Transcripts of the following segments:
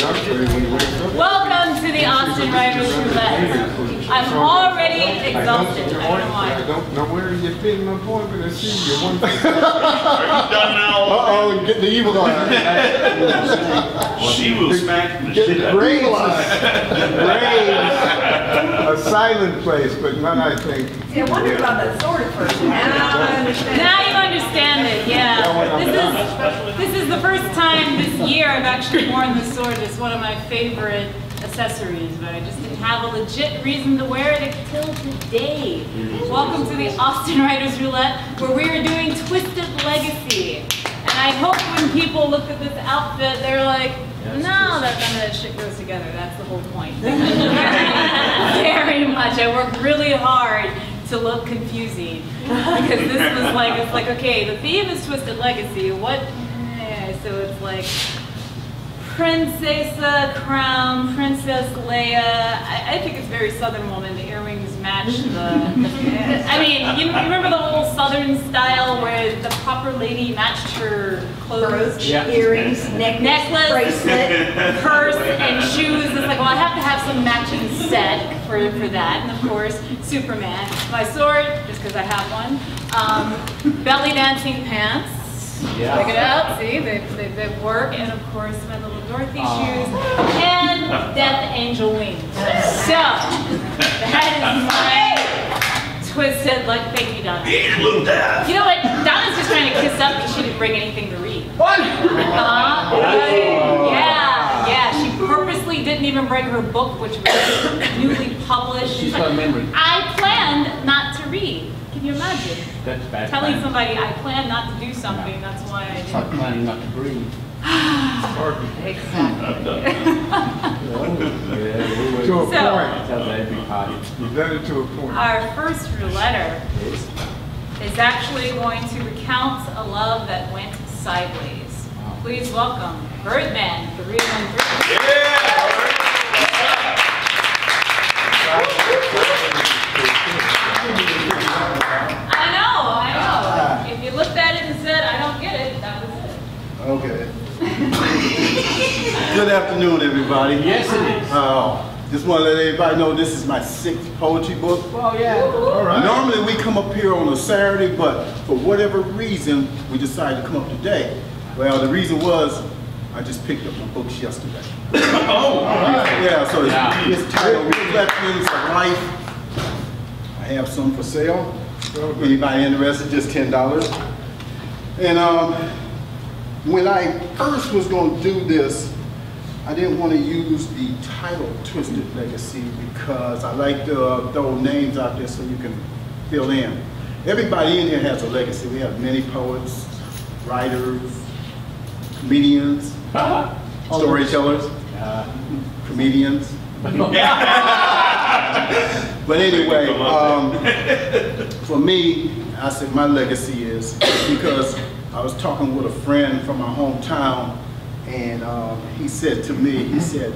Welcome to the Austin Writers Roulette. I'm already exhausted. I don't know why. Don't worry, you're fitting my point, but I see you. One thing. Are you done now? Uh-oh, get the evil on. She will smack the shit out of you. A silent place, but none, I think. See, I wondered about that sword at first. Now I understand. Now you understand it, yeah. This is the first time this year I've actually worn the sword. It's one of my favorite accessories, but I just didn't have a legit reason to wear it until today. Welcome to the Austin Writers Roulette, where we are doing Twisted Legacy. And I hope when people look at this outfit, they're like, no, none of that shit goes together. That's the whole point. Very much. I worked really hard to look confusing. Because this was like, it's like, okay, the theme is Twisted Legacy. What? So it's like Princesa Crown, Princess Leia. I think it's very Southern woman. The earrings match the. I mean, you remember the whole Southern style where the proper lady matched her clothes, earrings, necklace, bracelet, purse, and shoes. It's like, well, I have to have some matching set for that. And of course, Superman. My sword, just because I have one. Belly dancing pants. Yeah. Check it out, see, they work, and of course my little Dorothy shoes, and Death Angel wings. So, that is my Twisted, like, thank you, Donna. You know what, Donna's just trying to kiss up because she didn't bring anything to read. What? Yeah, she purposely didn't even bring her book, which was newly published. She's got a memory. I planned not to read. Can you imagine? That's bad. Telling somebody I plan not to do something, that's why I didn't. It's like planning not to breathe. Exactly. To a So, point. Tell every party. You've done it to a point. our first roulette is actually going to recount a love that went sideways. Please welcome Birdman 313. Yeah! I know. If you looked at it and said, I don't get it, that was it. Okay. Good afternoon, everybody. Yes, it is. Just want to let everybody know this is my 6th poetry book. Oh, yeah. All right. Normally we come up here on a Saturday, but for whatever reason, we decided to come up today. Well, the reason was I just picked up my books yesterday. Oh! Yeah, so it's titled Reflections of Life. I have some for sale. Anybody interested, just $10. And when I first was going to do this, I didn't want to use the title Twisted Legacy because I like to throw names out there so you can fill in. Everybody in here has a legacy. We have many poets, writers, comedians, storytellers, comedians. But anyway, for me, I said my legacy is because I was talking with a friend from my hometown, and he said to me, he said,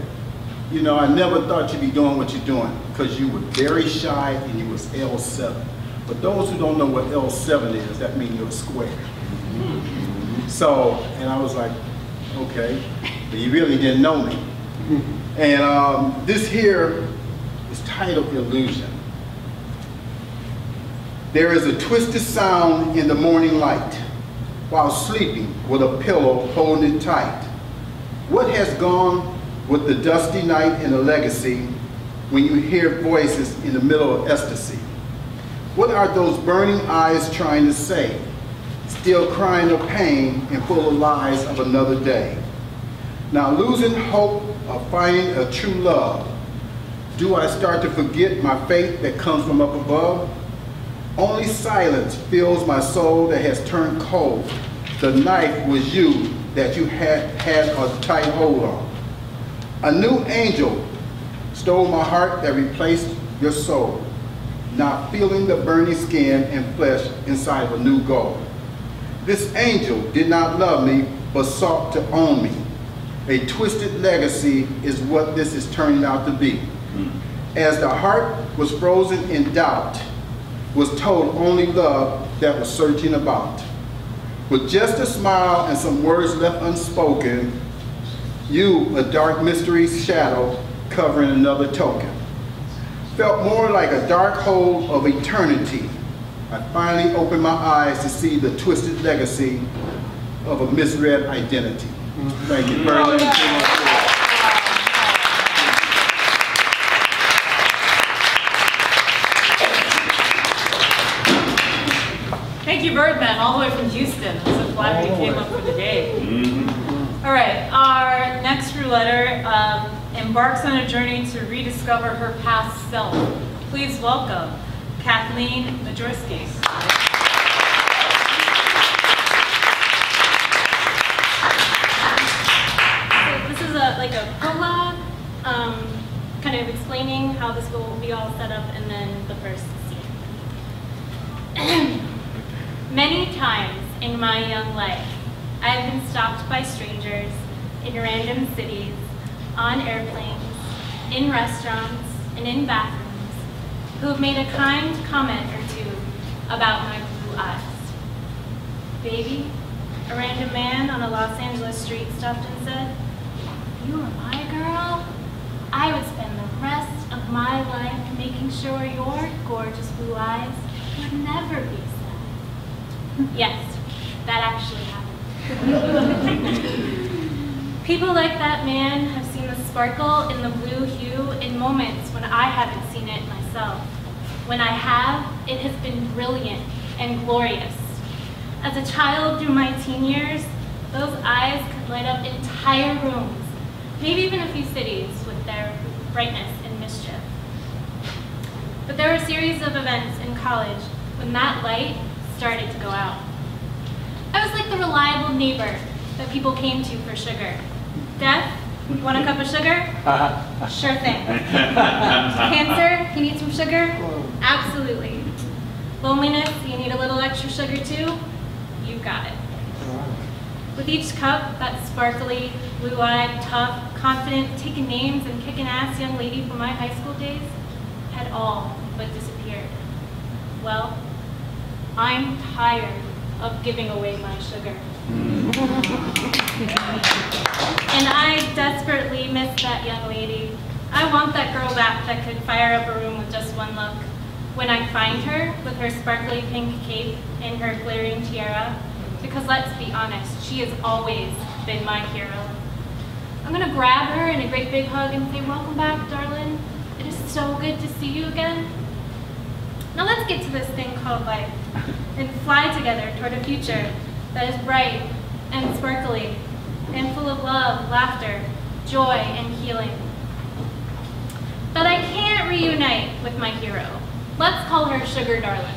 you know, I never thought you'd be doing what you're doing because you were very shy and you was L7. But those who don't know what L7 is, that means you're a square. So, and I was like, okay, but you really didn't know me. And this here is titled Illusion. There is a twisted sound in the morning light while sleeping with a pillow holding it tight. What has gone with the dusty night in a legacy when you hear voices in the middle of ecstasy? What are those burning eyes trying to say? Still crying of pain and full of lies of another day. Now losing hope of finding a true love, do I start to forget my faith that comes from up above? Only silence fills my soul that has turned cold. The knife was you that you had a tight hold on. A new angel stole my heart that replaced your soul. Now feeling the burning skin and flesh inside of a new goal. This angel did not love me, but sought to own me. A twisted legacy is what this is turning out to be. As the heart was frozen in doubt, was told only love that was searching about. With just a smile and some words left unspoken, You, a dark mystery shadow covering another token. Felt more like a dark hole of eternity. I finally opened my eyes to see the twisted legacy of a misread identity. Thank you very much. Thank you, Birdman, all the way from Houston. I'm so glad you came up for the day. All right, our next roulette embarks on a journey to rediscover her past self. Please welcome Kathleen Majorsky. So this is like a prologue, kind of explaining how this will be all set up, and then the first scene. Many times in my young life, I have been stopped by strangers in random cities, on airplanes, in restaurants, and in bathrooms, who have made a kind comment or two about my blue eyes. Baby, a random man on a Los Angeles street stopped and said, "You are my girl. I would spend the rest of my life making sure your gorgeous blue eyes would never be sad." Yes, that actually happened. People like that man have seen the sparkle in the blue hue in moments when I haven't seen it myself. When I have, it has been brilliant and glorious. As a child through my teen years, those eyes could light up entire rooms, maybe even a few cities with their brightness and mischief. But there were a series of events in college when that light started to go out. I was like the reliable neighbor that people came to for sugar. Death, want a cup of sugar? Sure thing. Cancer, you need some sugar? Absolutely. Loneliness, you need a little extra sugar too? You got it. With each cup, that sparkly, blue-eyed, tough, confident, taking names and kicking ass young lady from my high school days had all but disappeared. Well, I'm tired of giving away my sugar. And I desperately miss that young lady. I want that girl back that could fire up a room with just one look. When I find her with her sparkly pink cape and her glittering tiara, because let's be honest, she has always been my hero. I'm gonna grab her in a great big hug and say, "Welcome back, darling. It is so good to see you again." Now let's get to this thing called life and fly together toward a future that is bright and sparkly and full of love, laughter, joy, and healing. But I can't reunite with my hero. Let's call her Sugar Darlin.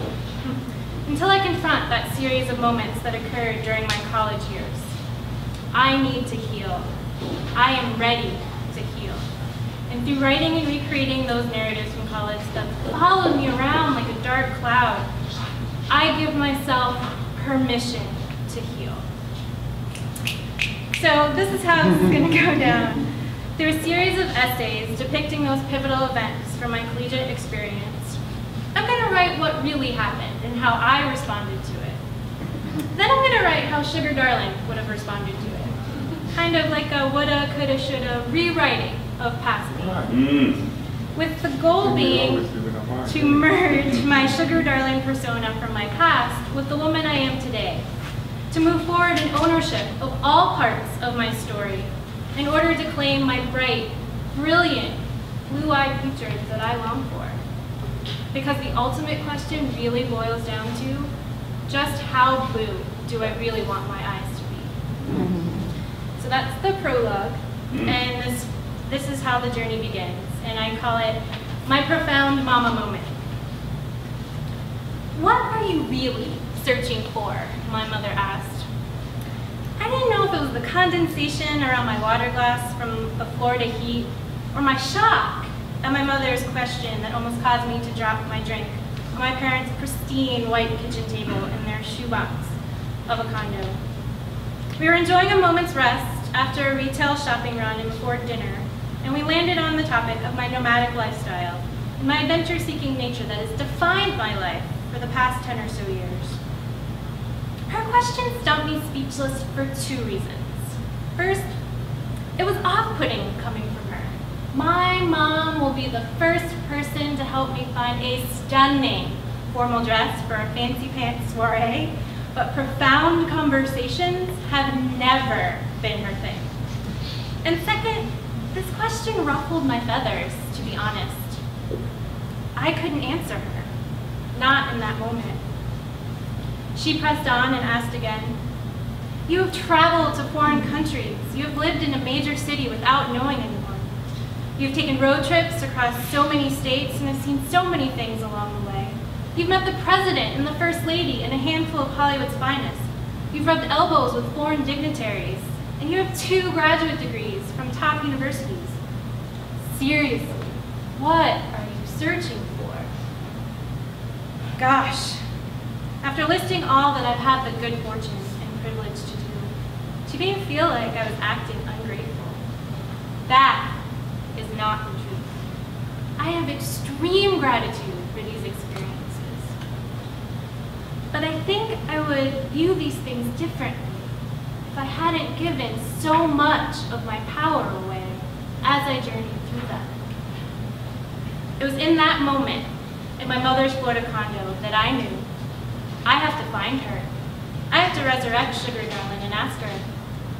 Until I confront that series of moments that occurred during my college years. I need to heal. I am ready to heal. And through writing and recreating those narratives from college that followed me around like a dark cloud, I give myself permission to heal. So this is how this is going to go down. Through a series of essays depicting those pivotal events from my collegiate experience, I'm going to write what really happened and how I responded to it. Then I'm going to write how Sugar Darlin would have responded to it. Kind of like a woulda, coulda, shoulda rewriting of past me. With the goal being to merge my Sugar Darling persona from my past with the woman I am today. To move forward in ownership of all parts of my story in order to claim my bright, brilliant, blue-eyed future that I long for. Because the ultimate question really boils down to just how blue do I really want my eyes to be? So that's the prologue, and this is how the journey begins, and I call it my profound mama moment. "What are you really searching for?" my mother asked. I didn't know if it was the condensation around my water glass from the Florida heat, or my shock at my mother's question that almost caused me to drop my drink on my parents' pristine white kitchen table in their shoebox of a condo. We were enjoying a moment's rest after a retail shopping run and before dinner, and we landed on the topic of my nomadic lifestyle and my adventure-seeking nature that has defined my life for the past 10 or so years. Her question stumped me speechless for two reasons. First, It was off-putting coming from her. My mom will be the first person to help me find a stunning formal dress for a fancy pants soiree, but profound conversations have never been her thing. And second, this question ruffled my feathers, to be honest. I couldn't answer her, not in that moment. She pressed on and asked again, "You have traveled to foreign countries. You have lived in a major city without knowing anyone. You've taken road trips across so many states and have seen so many things along the way. You've met the president and the first lady and a handful of Hollywood's finest. You've rubbed elbows with foreign dignitaries, and you have 2 graduate degrees from top universities. Seriously, what are you searching for?" Gosh, after listing all that I've had the good fortune and privilege to do, she made me feel like I was acting ungrateful. That is not the truth. I have extreme gratitude for these experiences. But I think I would view these things differently if I hadn't given so much of my power away as I journeyed through them. It was in that moment, in my mother's Florida condo, that I knew I have to find her. I have to resurrect Sugar Darlin and ask her,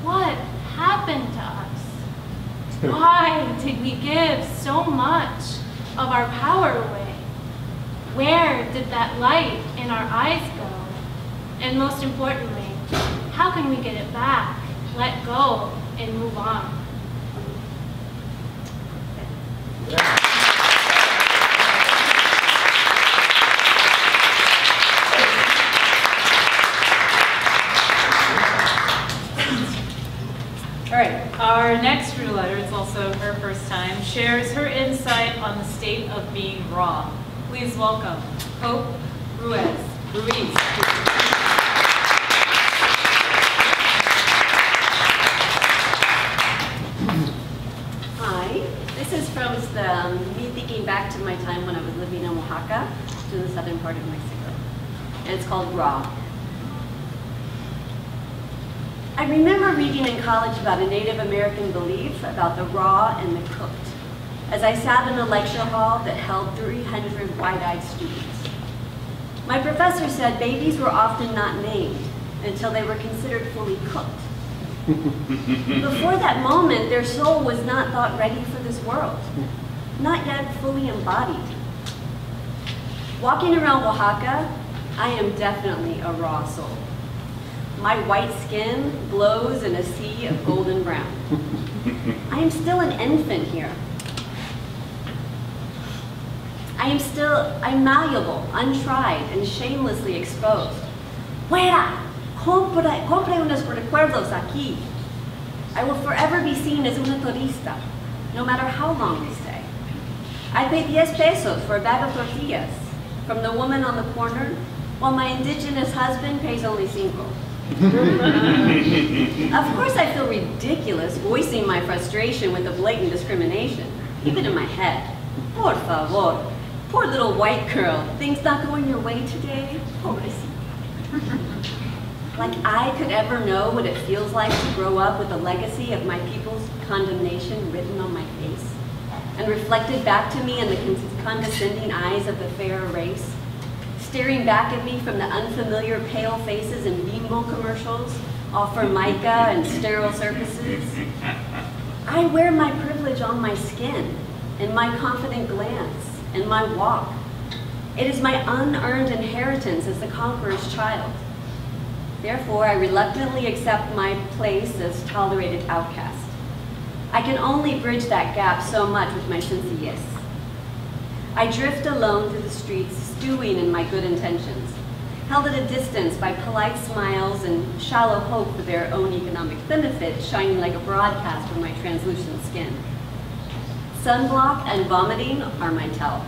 what happened to us? Why did we give so much of our power away? Where did that light in our eyes go? And most importantly, how can we get it back, let go, and move on? All right, our next roulette, it's also her first time, shares her insight on the state of being raw. Please welcome Hope Ruiz. Hi, this is from me thinking back to my time when I was living in Oaxaca, to the southern part of Mexico, and it's called Raw. I remember reading in college about a Native American belief about the raw and the cooked, as I sat in a lecture hall that held 300 wide-eyed students. My professor said babies were often not named until they were considered fully cooked. Before that moment, their soul was not thought ready for this world, not yet fully embodied. Walking around Oaxaca, I am definitely a raw soul. My white skin glows in a sea of golden brown. I am still an infant here. I'm malleable, untried, and shamelessly exposed. Fuera! Compre unos recuerdos aquí. I will forever be seen as una turista, no matter how long we stay. I pay 10 pesos for a bag of tortillas from the woman on the corner, while my indigenous husband pays only 5. Of course I feel ridiculous voicing my frustration with the blatant discrimination, even in my head. Por favor, poor little white girl, things not going your way today? Pobrecita. Like I could ever know what it feels like to grow up with the legacy of my people's condemnation written on my face and reflected back to me in the condescending eyes of the fair race, staring back at me from the unfamiliar pale faces in Bimbo commercials, all for mica and sterile surfaces. I wear my privilege on my skin, in my confident glance, in my walk. It is my unearned inheritance as the conqueror's child. Therefore, I reluctantly accept my place as tolerated outcast. I can only bridge that gap so much with my sencillez. I drift alone through the streets, stewing in my good intentions, held at a distance by polite smiles and shallow hope for their own economic benefit shining like a broadcast on my translucent skin. Sunblock and vomiting are my tell.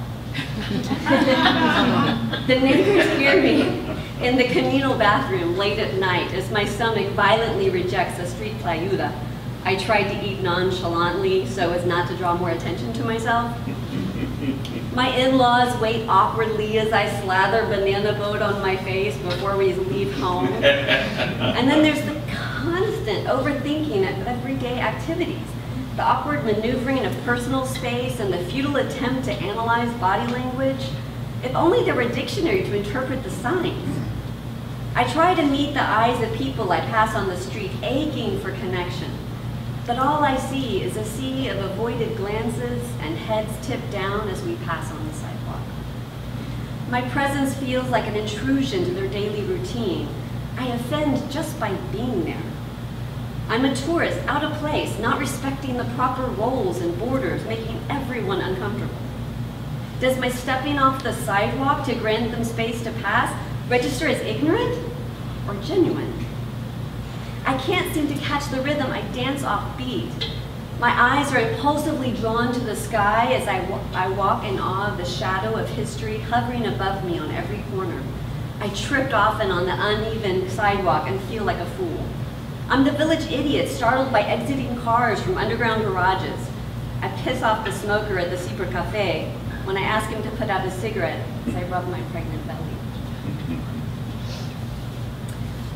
The neighbors hear me in the communal bathroom late at night as my stomach violently rejects a street tlayuda. I tried to eat nonchalantly so as not to draw more attention to myself. My in-laws wait awkwardly as I slather banana boat on my face before we leave home. And then there's the constant overthinking of everyday activities. The awkward maneuvering of personal space and the futile attempt to analyze body language. If only there were a dictionary to interpret the signs. I try to meet the eyes of people I pass on the street, aching for connection. But all I see is a sea of avoided glances and heads tipped down as we pass on the sidewalk. My presence feels like an intrusion to their daily routine. I offend just by being there. I'm a tourist, out of place, not respecting the proper roles and borders, making everyone uncomfortable. Does my stepping off the sidewalk to grant them space to pass register as ignorant or genuine? I can't seem to catch the rhythm. I dance off beat. My eyes are impulsively drawn to the sky as I walk in awe of the shadow of history hovering above me on every corner. I tripped often on the uneven sidewalk and feel like a fool. I'm the village idiot, startled by exiting cars from underground garages. I piss off the smoker at the Cypher Cafe when I ask him to put out a cigarette as I rub my pregnant belly.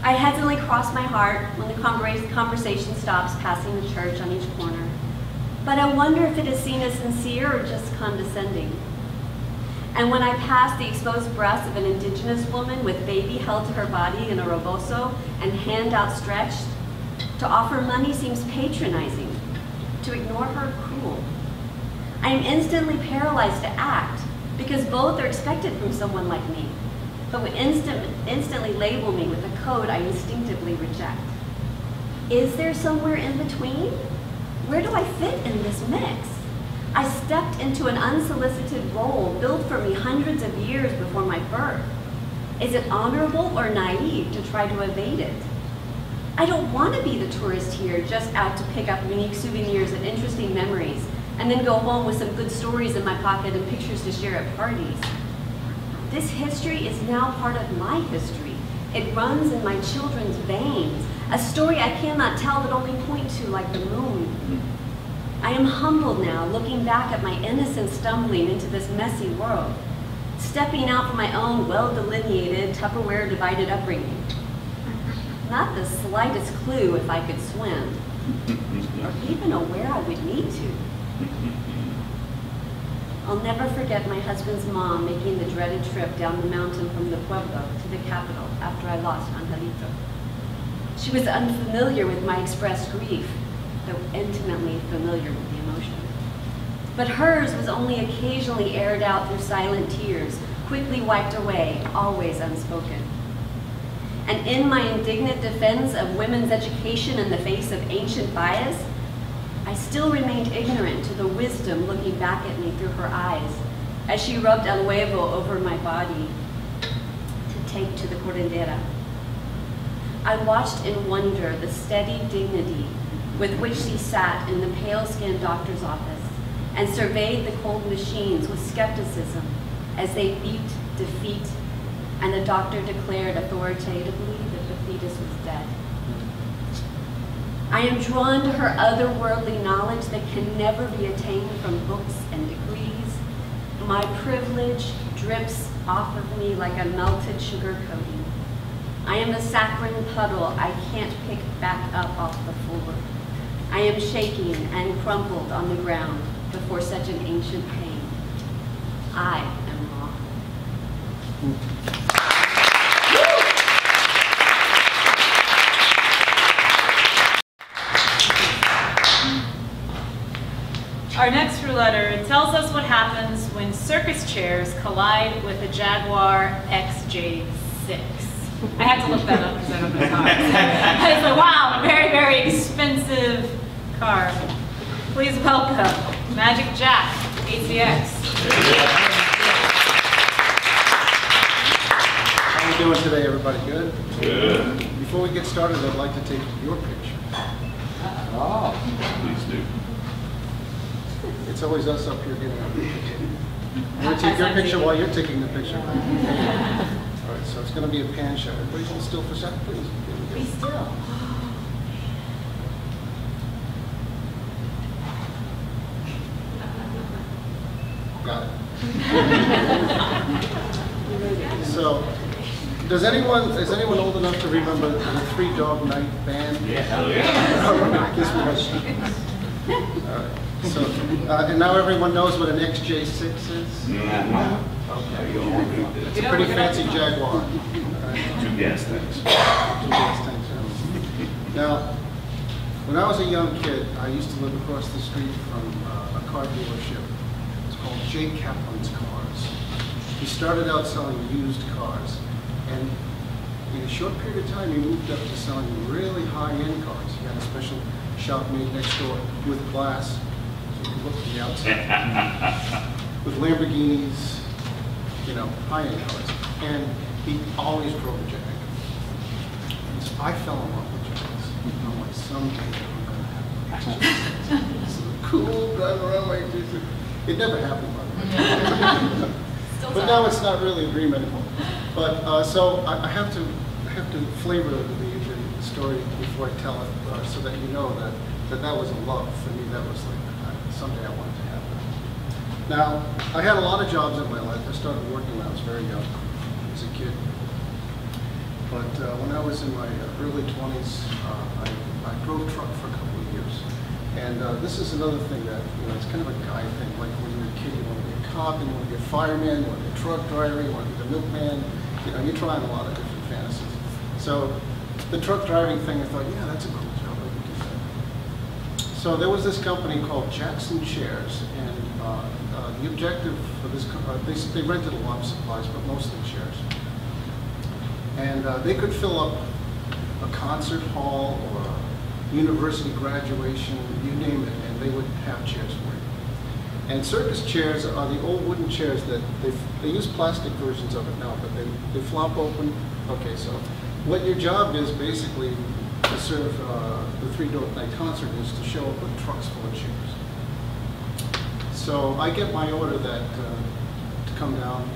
I hesitantly cross my heart when the conversation stops passing the church on each corner. But I wonder if it is seen as sincere or just condescending. And when I pass the exposed breasts of an indigenous woman with baby held to her body in a rebozo and hand outstretched, to offer money seems patronizing. To ignore her, cruel. I am instantly paralyzed to act because both are expected from someone like me, but would instantly label me with a code I instinctively reject. Is there somewhere in between? Where do I fit in this mix? I stepped into an unsolicited role built for me hundreds of years before my birth. Is it honorable or naive to try to evade it? I don't want to be the tourist here just out to pick up unique souvenirs and interesting memories and then go home with some good stories in my pocket and pictures to share at parties. This history is now part of my history. It runs in my children's veins, a story I cannot tell but only point to like the moon. I am humbled now, looking back at my innocent stumbling into this messy world, stepping out from my own well-delineated, Tupperware divided upbringing. Not the slightest clue if I could swim, or even know where I would need to. I'll never forget my husband's mom making the dreaded trip down the mountain from the Pueblo to the capital after I lost Angelito. She was unfamiliar with my expressed grief, though intimately familiar with the emotion. But hers was only occasionally aired out through silent tears, quickly wiped away, always unspoken. And in my indignant defense of women's education in the face of ancient bias, I still remained ignorant to the wisdom looking back at me through her eyes as she rubbed el huevo over my body to take to the corredera. I watched in wonder the steady dignity with which she sat in the pale-skinned doctor's office and surveyed the cold machines with skepticism as they beeped defeat and the doctor declared authoritatively that the fetus was dead. I am drawn to her otherworldly knowledge that can never be attained from books and degrees. My privilege drips off of me like a melted sugar coating. I am a saccharine puddle I can't pick back up off the floor. I am shaking and crumpled on the ground before such an ancient pain. I am wrong. Our next roulette tells us what happens when circus chairs collide with a Jaguar XJ6. I had to look that up because I don't know cars. I was like, wow, very, very expensive car. Please welcome Magicjack ATX. How are we doing today, everybody? Good? Good. Before we get started, I'd like to take your picture. Oh. Please do. It's always us up here getting our picture. I'm going to take your picture while you're taking the picture. All right, so it's going to be a pan shot. Everybody hold still for a second, please. Be still. Got it. So, is anyone old enough to remember the Three Dog Night band? Yeah. I guess we have. So, and now everyone knows what an XJ6 is? It's a pretty fancy Jaguar. Two gas tanks. Two gas tanks, yeah. Now, when I was a young kid, I used to live across the street from a car dealership. It's called J. Kaplan's Cars. He started out selling used cars, and in a short period of time, he moved up to selling really high-end cars. He had a special shop made next door with glass, so you could look from the outside, with Lamborghinis, you know, high-end cars. And he always drove a Jag. And so I fell in love with Jags. I'm like, someday I'm going to have a Jag. It's cool, driving around like this. It never happened, by the way. But now it's not really a dream anymore. But so I have to flavor the story before I tell it, so that you know that was a love for me. That was like someday I wanted to have that. Now I had a lot of jobs in my life. I started working when I was very young, as a kid. But when I was in my early 20s, I drove truck for a couple of years. And this is another thing that, you know, it's kind of a guy thing. Like when you're a kid, you want to be a cop, you want to be a fireman, you want to be a truck driver, you want to be the milkman. You know, you're trying a lot of different fantasies. So the truck driving thing, I thought, yeah, that's a cool job. I could do that. So there was this company called Jackson Chairs, and the objective for this, they rented a lot of supplies, but mostly chairs. And they could fill up a concert hall or a university graduation, you name it, and they would have chairs for you. And circus chairs are the old wooden chairs that they use plastic versions of it now, but they flop open. Okay, so what your job is basically to serve the 3 Dope Night concert is to show up with trucks full of chairs. So I get my order that to come down.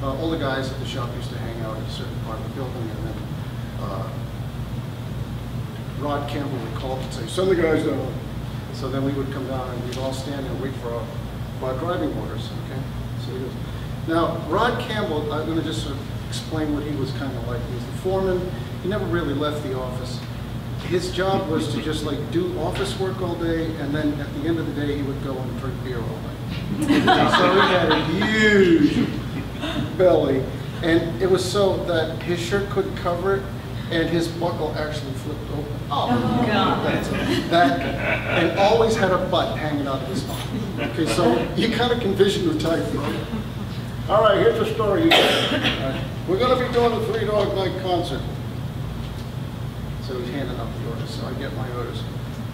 All the guys at the shop used to hang out in a certain part of the building, and then Rod Campbell would call up and say, "Send the guys down." So then we would come down and we'd all stand there and wait for our driving orders, okay? So he goes, now, Rod Campbell, I'm going to just sort of explain what he was kind of like. He was the foreman. He never really left the office. His job was to just like do office work all day, and then at the end of the day, he would go and drink beer all night. So he had a huge belly, and it was so that his shirt couldn't cover it, and his buckle actually flipped open. Oh, God. That, and always had a butt hanging out of his mouth. Okay, so you kind of can vision the type. All right, here's the story. We're going to be doing a 3 Dog Night concert. So he's handing out the orders. So I get my orders.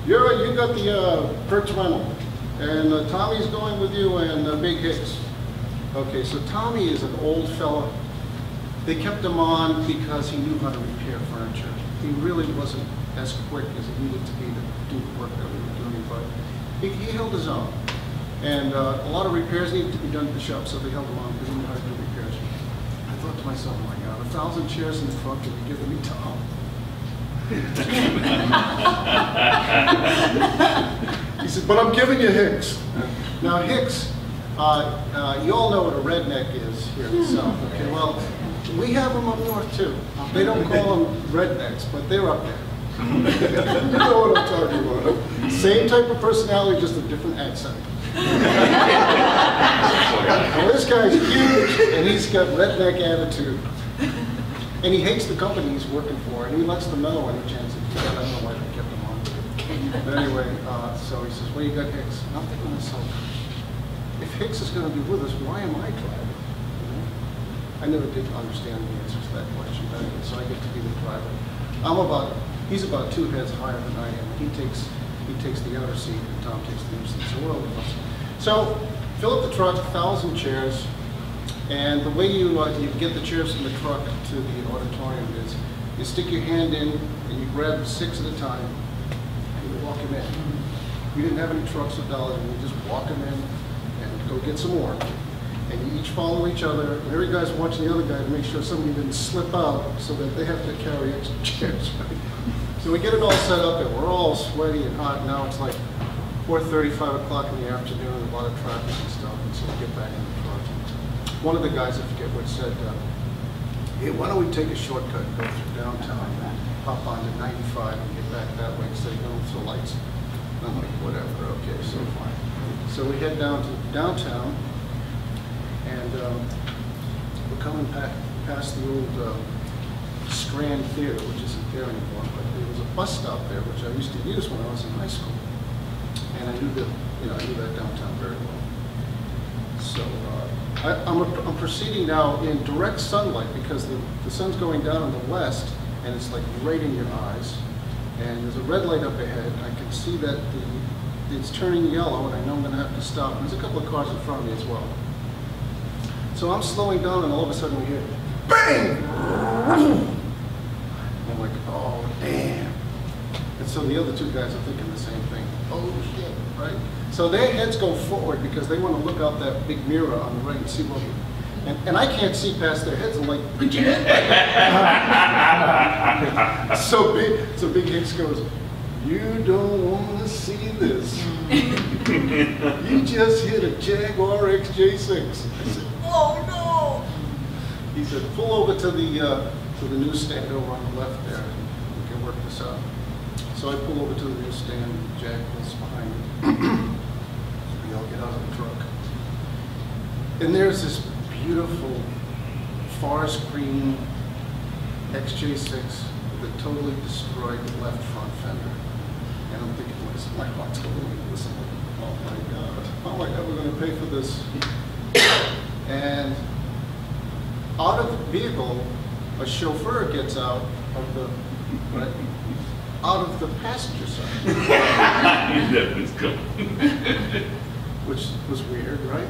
You got the Kurtz rental, and Tommy's going with you, and Big Hicks. Okay, so Tommy is an old fella. They kept him on because he knew how to repair furniture. He really wasn't as quick as he needed to be to do the work that we were doing, but he held his own. And a lot of repairs needed to be done at the shop, so they held him on because he knew how to do repairs. I thought to myself, oh my God, 1,000 chairs in the truck that you're giving me Thom. He said, but I'm giving you Hicks. Now Hicks, you all know what a redneck is here in the South. Okay, well, we have them up north too. They don't call them rednecks, but they're up there. You know what I'm talking about. Same type of personality, just a different accent. Well, this guy's huge, and he's got redneck attitude. And he hates the company he's working for, and he lets them know any chance that he can. I don't know why they kept him on. But anyway, so he says, well, you got Hicks. I'm thinking to myself, if Hicks is going to be with us, why am I driving? I never did understand the answer to that question, so I get to be the driver. He's about 2 heads higher than I am. He takes the outer seat, and Thom takes the inner seat. So we're over us. So fill up the truck, 1,000 chairs, and the way you get the chairs from the truck to the auditorium is you stick your hand in and you grab 6 at a time and you walk them in. We didn't have any trucks with dollars, and we just walk them in and go get some more. And you each follow each other, and every guy's watching the other guy to make sure somebody didn't slip out so that they have to carry extra chairs. Right? So we get it all set up, and we're all sweaty and hot. Now it's like 4:30, 5 o'clock in the afternoon, a lot of traffic and stuff, and so we get back in the truck. One of the guys, I forget what, said, hey, why don't we take a shortcut and go through downtown, hop onto 95 and get back that way instead of going through the lights. I'm like, whatever, okay, so fine. So we head down to downtown, and we're coming past the old Strand Theater, which isn't there anymore, but there was a bus stop there, which I used to use when I was in high school. And I knew that, I knew that downtown very well. So I'm proceeding now in direct sunlight because the sun's going down in the west, and it's like right in your eyes. And there's a red light up ahead. I can see that it's turning yellow, and I know I'm going to have to stop. And there's a couple of cars in front of me as well. So I'm slowing down, and all of a sudden we hear, bang! I'm like, oh, damn. And so the other two guys are thinking the same thing. Oh, shit, right? So their heads go forward because they want to look out that big mirror on the right and see what we... And I can't see past their heads. I'm like, put your head back. So Big Hicks goes, you don't want to see this. You just hit a Jaguar XJ6. I said, oh no. He said, pull over to the newsstand over on the left there. We can work this out. So I pull over to the newsstand. Jack was behind me. We all get out of the truck. And there's this beautiful forest green XJ6 with a totally destroyed left front fender. And I'm thinking, what's my heart's going to this? Oh my God, how am I ever going to pay for this? And out of the vehicle, a chauffeur gets out of the passenger side. That was cool. Which was weird, right?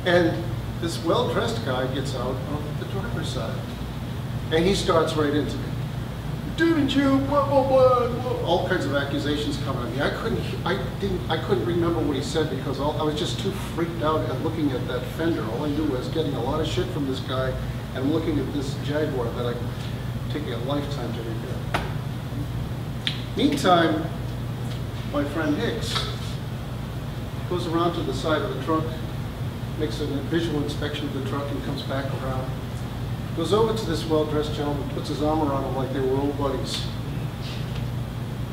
And this well-dressed guy gets out of the driver's side. And he starts right into me. Didn't you, blah, blah, blah, blah. All kinds of accusations coming at me. I couldn't remember what he said because I was just too freaked out at looking at that fender. All I knew was getting a lot of shit from this guy and looking at this Jaguar that I'm taking a lifetime to repair. Meantime, my friend Hicks goes around to the side of the truck, makes a visual inspection of the truck and comes back around. Goes over to this well-dressed gentleman, puts his arm around him like they were old buddies.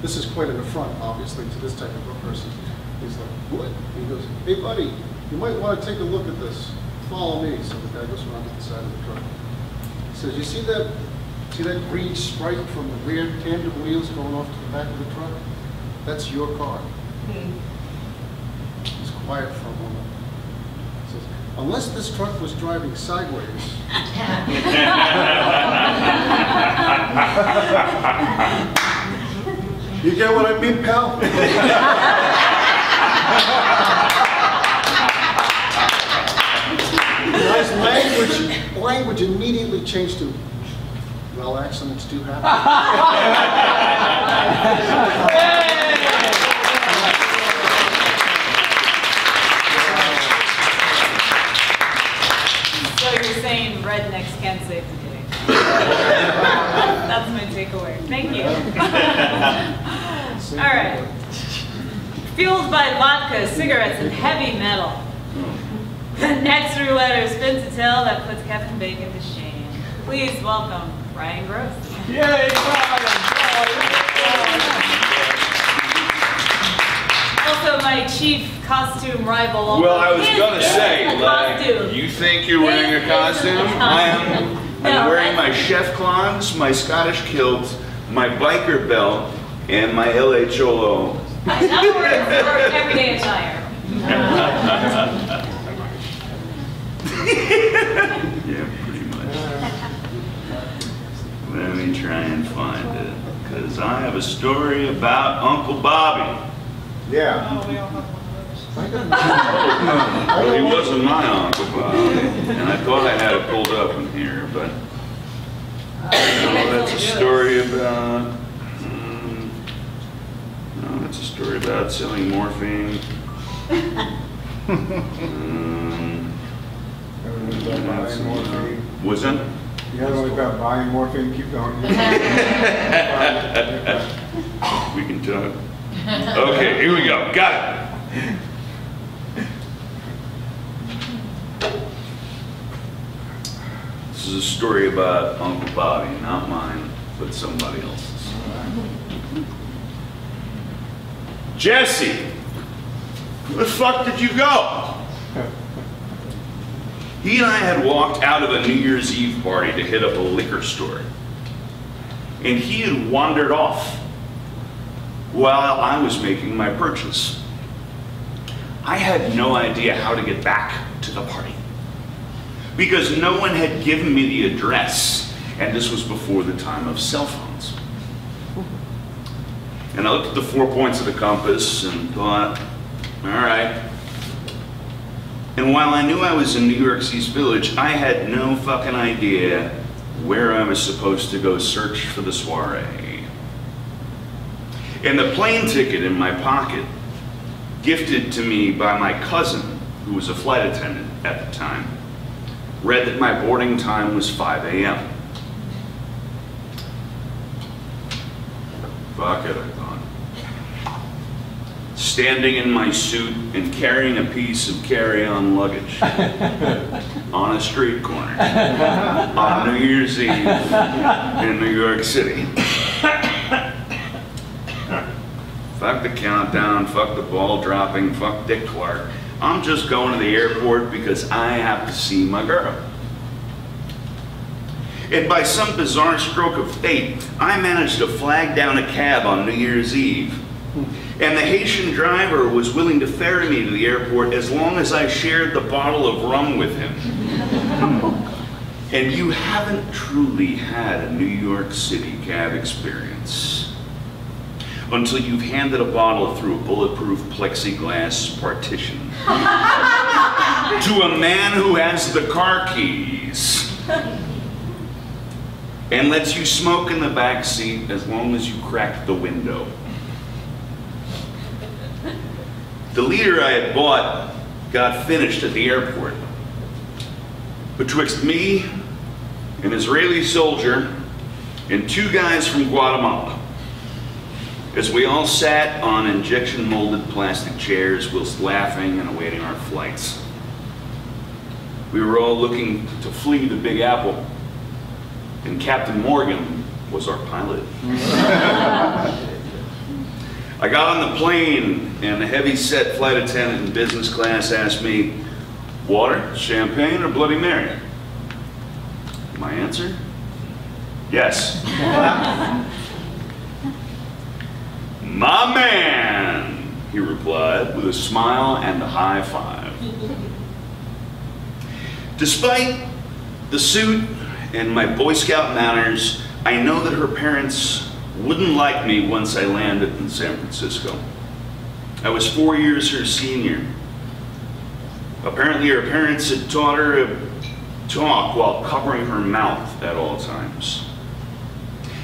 This is quite an affront, obviously, to this type of a person. He's like, what? He goes, hey buddy, you might want to take a look at this. Follow me. So the guy goes around to the side of the truck. He says, you see that green stripe from the rear tandem wheels going off to the back of the truck? That's your car. He's quiet for a moment. He says, unless this truck was driving sideways. You get what I mean, pal? Nice language immediately changed to, well, accidents do happen. So you're saying rednecks can't save the day. That's my takeaway. Thank you. All right. Fueled by vodka, cigarettes, and heavy metal. The next roulette spins a tale that puts Kevin Bacon to shame. Please welcome Ryan Grosz. Yay, Also my chief costume rival. Well, I was gonna say, like, you think you're wearing a costume? I'm wearing my chef clogs, my Scottish kilt, my biker belt, and my LA Cholo. In other words, everyday attire. Yeah, pretty much. Let me try and find it, because I have a story about Uncle Bobby. Yeah. Oh, we all have one of those. Well, he wasn't my Uncle Bobby, and I thought I had it pulled up in here, but no, that's a story about. No, that's a story about selling morphine. Was that? You got one about buying morphine, keep going. We can talk. Okay, here we go. Got it. This is a story about Uncle Bobby, not mine, but somebody else's. Jesse, where the fuck did you go? He and I had walked out of a New Year's Eve party to hit up a liquor store. And he had wandered off while I was making my purchase. I had no idea how to get back to the party because no one had given me the address, and this was before the time of cell phones. And I looked at the 4 points of the compass and thought, all right. And while I knew I was in New York's East Village, I had no fucking idea where I was supposed to go search for the soiree. And the plane ticket in my pocket, gifted to me by my cousin, who was a flight attendant at the time, read that my boarding time was 5 a.m. Fuck it, I thought. Standing in my suit and carrying a piece of carry-on luggage on a street corner on New Year's Eve in New York City. Fuck the countdown, fuck the ball dropping, fuck Dick Clark. I'm just going to the airport because I have to see my girl. And by some bizarre stroke of fate, I managed to flag down a cab on New Year's Eve. And the Haitian driver was willing to ferry me to the airport as long as I shared the bottle of rum with him. And you haven't truly had a New York City cab experience until you've handed a bottle through a bulletproof plexiglass partition to a man who has the car keys and lets you smoke in the back seat as long as you crack the window. The leader I had bought got finished at the airport. Betwixt me, an Israeli soldier, and 2 guys from Guatemala, as we all sat on injection-molded plastic chairs whilst laughing and awaiting our flights. We were all looking to flee the Big Apple, and Captain Morgan was our pilot. I got on the plane, and the heavy-set flight attendant in business class asked me, water, champagne, or Bloody Mary? My answer? Yes. My man, he replied with a smile and a high five. Despite the suit and my Boy Scout manners, I know that her parents wouldn't like me once I landed in San Francisco. I was 4 years her senior. Apparently her parents had taught her to talk while covering her mouth at all times.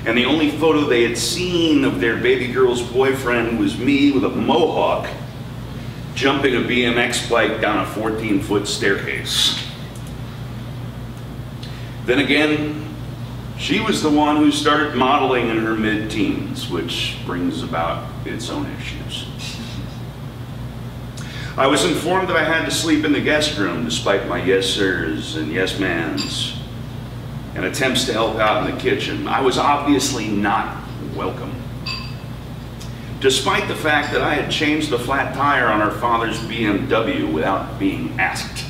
And the only photo they had seen of their baby girl's boyfriend was me with a mohawk jumping a BMX bike down a 14-foot staircase. Then again, she was the one who started modeling in her mid-teens, which brings about its own issues. I was informed that I had to sleep in the guest room despite my yes sirs and yes mans and attempts to help out in the kitchen. I was obviously not welcome. Despite the fact that I had changed the flat tire on our father's BMW without being asked.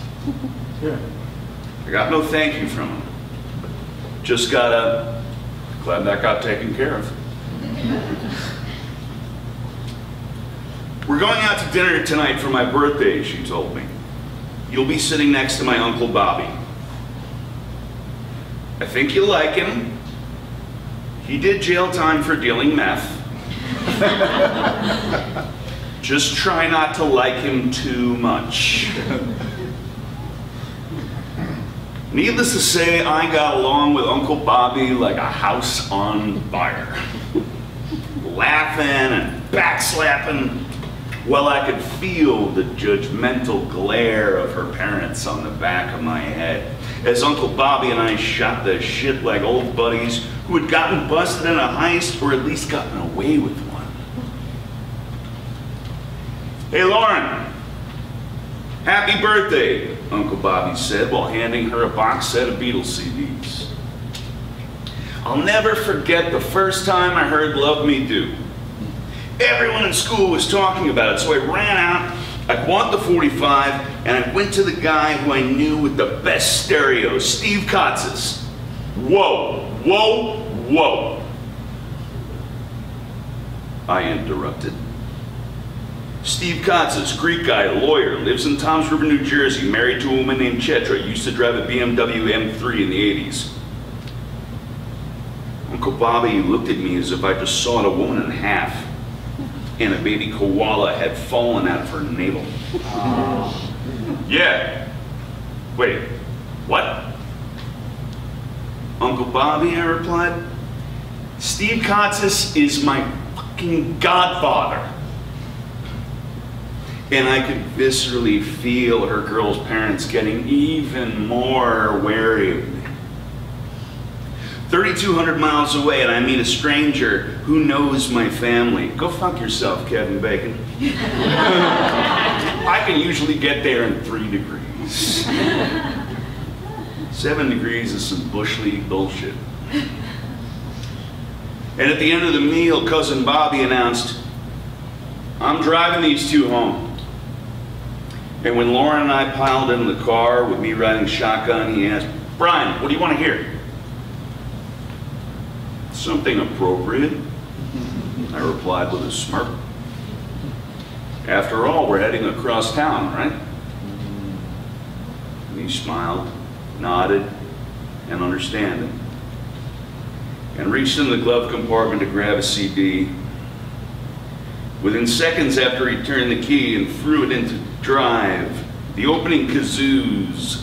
I got no thank you from him. Just got a, glad that got taken care of. We're going out to dinner tonight for my birthday, she told me. You'll be sitting next to my Uncle Bobby. I think you'll like him. He did jail time for dealing meth. Just try not to like him too much. Needless to say, I got along with Uncle Bobby like a house on fire. Laughing and backslapping while I could feel the judgmental glare of her parents on the back of my head as Uncle Bobby and I shot the shit like old buddies who had gotten busted in a heist or at least gotten away with one. Hey Lauren, happy birthday, Uncle Bobby said while handing her a box set of Beatles CDs. I'll never forget the first time I heard Love Me Do. Everyone in school was talking about it, so I ran out, I bought the 45, and I went to the guy who I knew with the best stereo, Steve Katz's. Whoa, whoa, whoa. I interrupted. Steve Katz's, Greek guy, lawyer, lives in Toms River, New Jersey, married to a woman named Chetra, used to drive a BMW M3 in the 80s. Uncle Bobby looked at me as if I just sawed a woman in half and a baby koala had fallen out of her navel. Yeah. Wait, what? Uncle Bobby, I replied. Steve Katzis is my fucking godfather. And I could viscerally feel her girl's parents getting even more wary of me. 3,200 miles away and I meet a stranger who knows my family. Go fuck yourself, Kevin Bacon. I can usually get there in 3 degrees. 7 degrees is some bush league bullshit. And at the end of the meal, Cousin Bobby announced, I'm driving these two home. And when Lauren and I piled into the car with me riding shotgun, he asked, Brian, what do you want to hear? Something appropriate, I replied with a smirk. After all, we're heading across town, right? And he smiled, nodded, and understanding, and reached in the glove compartment to grab a CD. Within seconds after he turned the key and threw it into drive, the opening kazoos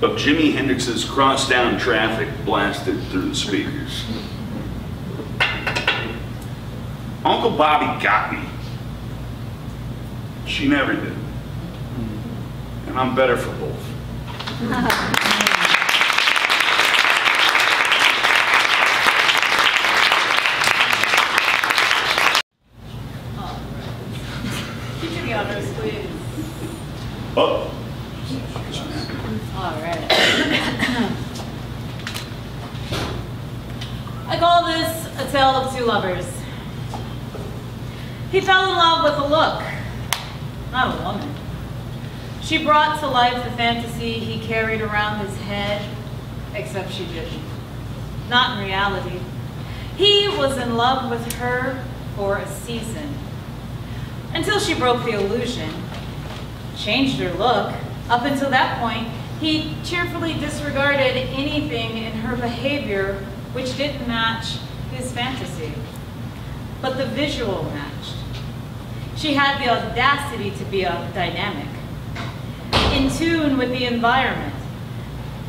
of Jimi Hendrix's Crosstown Traffic blasted through the speakers. Uncle Bobby got me. She never did. And I'm better for both. Teaching the honors, please. Oh. All right. I call this a tale of two lovers. He fell in love with a look, not a woman. She brought to life the fantasy he carried around his head, except she didn't. Not in reality. He was in love with her for a season, until she broke the illusion, changed her look. Up until that point, he cheerfully disregarded anything in her behavior which didn't match his fantasy. But the visual matched. She had the audacity to be dynamic, in tune with the environment,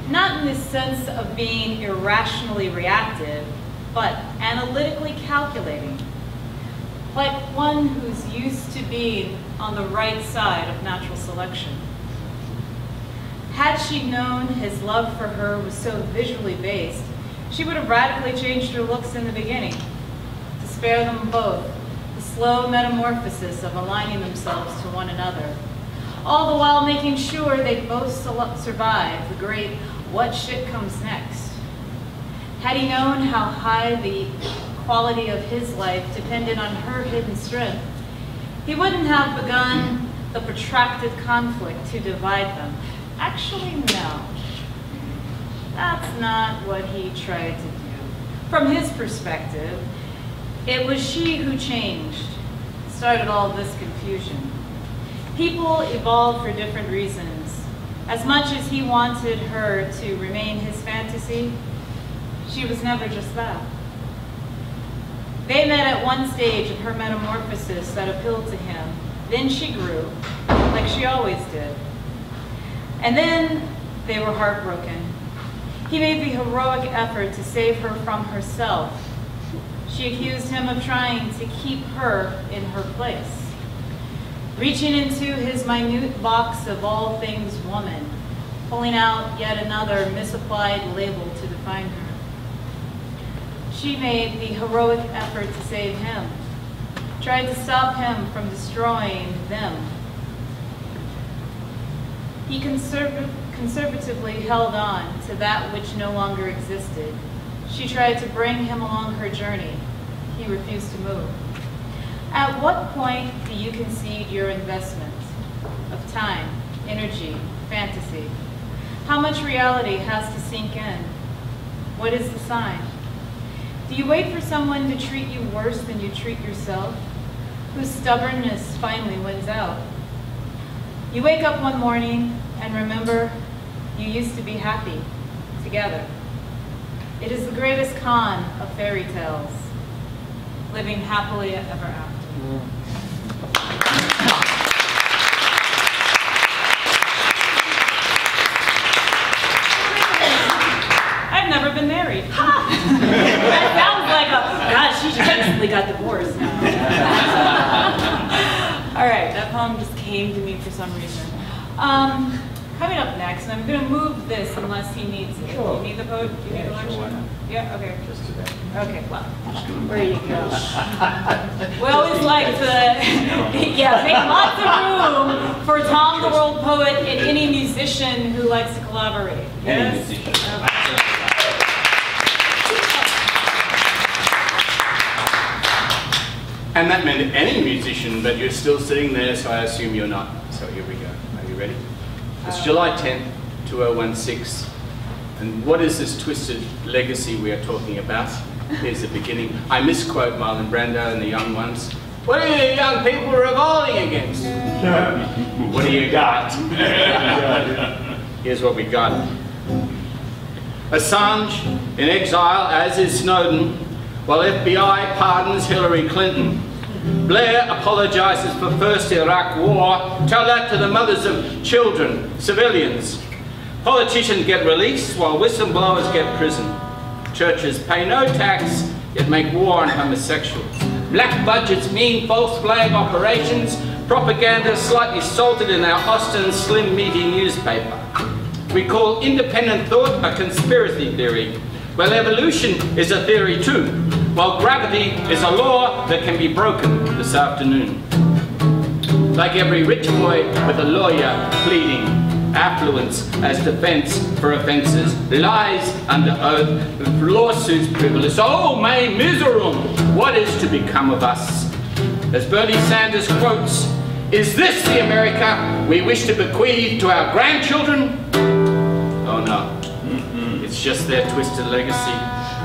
not in the sense of being irrationally reactive, but analytically calculating, like one who's used to being on the right side of natural selection. Had she known his love for her was so visually based, she would have radically changed her looks in the beginning, to spare them both the slow metamorphosis of aligning themselves to one another, all the while making sure they both survive the great what shit comes next. Had he known how high the quality of his life depended on her hidden strength, he wouldn't have begun the protracted conflict to divide them. Actually, no. That's not what he tried to do. From his perspective, it was she who changed, started all this confusion. People evolve for different reasons. As much as he wanted her to remain his fantasy, she was never just that. They met at one stage of her metamorphosis that appealed to him. Then she grew, like she always did. And then they were heartbroken. He made the heroic effort to save her from herself. She accused him of trying to keep her in her place, reaching into his minute box of all things woman, pulling out yet another misapplied label to define her. She made the heroic effort to save him, tried to stop him from destroying them. He conservatively held on to that which no longer existed. She tried to bring him along her journey. He refused to move. At what point do you concede your investment of time, energy, fantasy? How much reality has to sink in? What is the sign? Do you wait for someone to treat you worse than you treat yourself, whose stubbornness finally wins out? You wake up one morning and remember you used to be happy together. It is the greatest con of fairy tales, living happily ever after. I've never been married. That sounds like a, gosh, she recently got divorced. All right, that poem just came to me for some reason. Coming up next, and I'm going to move this unless he needs it. Sure. Do you need the poet? Do you need the lecture? Sure. Yeah, okay. Just today. Okay, well, where you go. We always like to, yeah, make lots of room for Thom the World Poet and any musician who likes to collaborate. Yes? And that meant any musician, but you're still sitting there, so I assume you're not. So here we go. Are you ready? It's July 10th, 2016. And what is this twisted legacy we are talking about? Here's the beginning. I misquote Marlon Brando and the young ones. What are you young people revolting against? What do you got? Here's what we got. Assange in exile, as is Snowden, while FBI pardons Hillary Clinton. Blair apologizes for first Iraq war. Tell that to the mothers of children, civilians. Politicians get released while whistleblowers get prison. Churches pay no tax, yet make war on homosexuals. Black budgets mean false flag operations. Propaganda slightly salted in our Austin Slim Meaty newspaper. We call independent thought a conspiracy theory. Well, evolution is a theory too, while gravity is a law that can be broken this afternoon. Like every rich boy with a lawyer pleading, affluence as defense for offenses, lies under oath, lawsuits privileged. Oh, may miserum, what is to become of us? As Bernie Sanders quotes, is this the America we wish to bequeath to our grandchildren? Oh no. It's just their twisted legacy.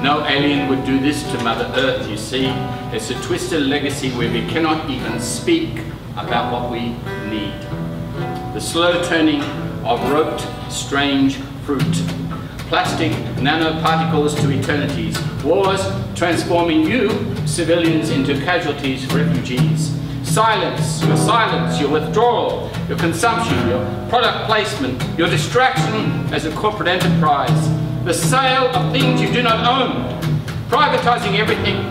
No alien would do this to Mother Earth, you see. It's a twisted legacy where we cannot even speak about what we need. The slow turning of roped, strange fruit. Plastic nanoparticles to eternities. Wars transforming you, civilians, into casualties, refugees. Silence, your withdrawal, your consumption, your product placement, your distraction as a corporate enterprise. The sale of things you do not own, privatizing everything.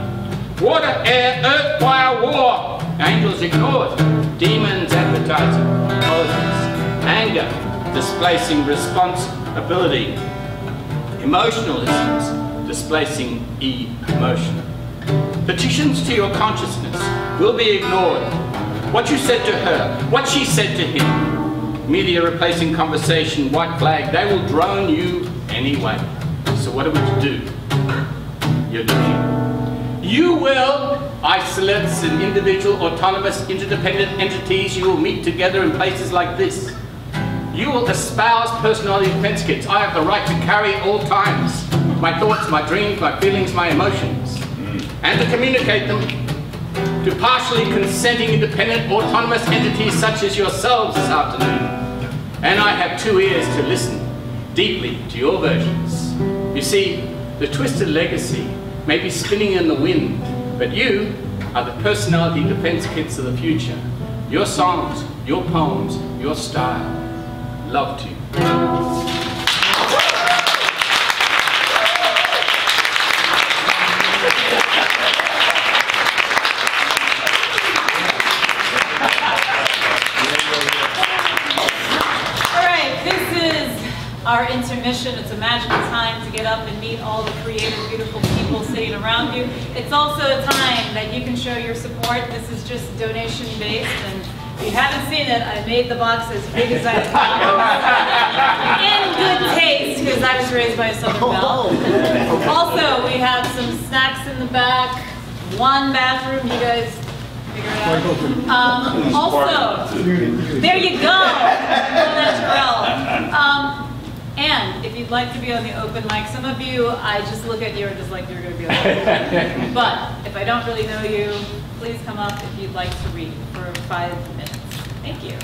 Water, air, earth, fire, war. Angels ignored, demons advertising, politics, anger, displacing responsibility, emotionalisms, displacing emotion. Petitions to your consciousness will be ignored. What you said to her, what she said to him. Media replacing conversation, white flag, they will drone you anyway. So what are we to do? You're looking. You will, isolates and individual, autonomous, interdependent entities, you will meet together in places like this. You will espouse personality defense kits. I have the right to carry all times. My thoughts, my dreams, my feelings, my emotions. And to communicate them to partially consenting, independent, autonomous entities such as yourselves this afternoon. And I have 2 ears to listen deeply to your versions. You see, the twisted legacy may be spinning in the wind, but you are the personality defense kits of the future. Your songs, your poems, your style. Love to you. Our intermission. It's a magical time to get up and meet all the creative, beautiful people sitting around you. It's also a time that you can show your support. This is just donation based, and if you haven't seen it, I made the box as big as I could. In good taste, because I was raised by a Southern Belle. Also, we have some snacks in the back, one bathroom. You guys figure it out. Also, there you go. That's girl. And if you'd like to be on the open mic, some of you, I just look at you and just like you're going to be on the open mic. But if I don't really know you, please come up if you'd like to read for 5 minutes. Thank you.